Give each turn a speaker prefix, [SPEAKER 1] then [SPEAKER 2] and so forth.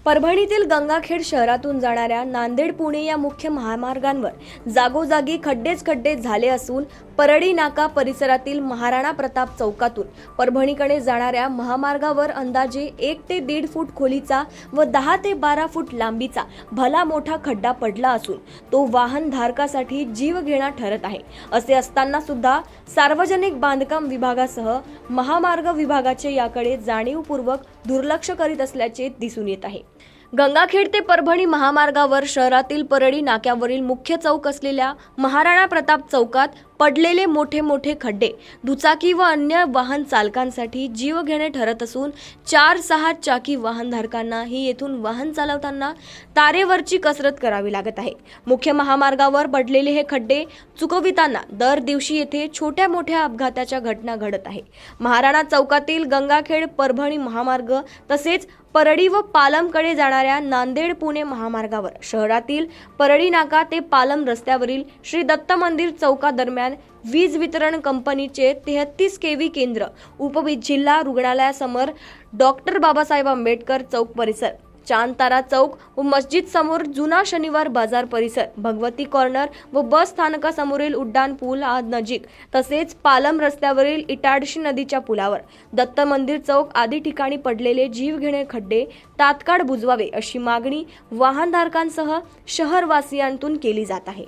[SPEAKER 1] परभणीतील गंगाखेड शहरातून जाणाऱ्या नांदेड पुणे या मुख्य महामार्गांवर जागोजागी खड्डेच खड्डे झाले असून परळी नाका परिसरातील महाराणा प्रताप चौकातून परभणीकडे जाणाऱ्या महामार्गावर अंदाजे 1 ते 1.5 फूट खोलीचा व 10 ते 12 फूट लांबीचा भला मोठा खड्डा पडला असून तो वाहन धारकासाठी जीवघेणा ठरत आहे। असे असताना सुद्धा सार्वजनिक बांधकाम विभागासह महामार्ग विभागाचे याकडे जाणीवपूर्वक दुर्लक्ष करीत असल्याचे दिसून येत आहे। गंगाखेड ते परभणी महामार्गावर शहरातील परळी नाक्यावरील मुख्य चौक असलेल्या महाराणा प्रताप चौकात पडलेले मोठे मोठे खड्डे दुचाकी व अन्य वाहन चालकांसाठी जीवघेणे ठरत असून 4-6 चाकी वाहनधारकांनाही येथून वाहन चालवताना तारेवरची कसरत करावी लागत आहे। मुख्य महामार्गावर पडलेले हे खड्डे चुकविताना दर दिवशी येथे छोट्या मोठ्या अपघाताच्या घटना घडत आहे। महाराणा चौकातील गंगाखेड परभणी महामार्ग तसेच परळी व पालमकडे जाणाऱ्या नांदेड पुणे महामार्गावर शहरातील परळी नाका ते पालम रस्त्यावरील श्री दत्त मंदिर चौकादरम्यान वीज वितरण कंपनीचे 33 केव्ही केंद्र, उपजिल्हा रुग्णालयासमोर डॉक्टर बाबासाहेब आंबेडकर चौक परिसर, चांदतारा चौक व मस्जिद समोर जुना शनिवार बाजार परिसर, भगवती कॉर्नर व बस स्थानकासमोरील उड्डाण पूल नजीक तसेच पालम रस्त्यावरील इटाडशी नदीच्या पुलावर, दत्त मंदिर चौक आदी ठिकाणी पडलेले जीवघेणे खड्डे तात्काळ बुजवावे अशी मागणी वाहनधारकांसह शहरवासियांतून केली जात आहे।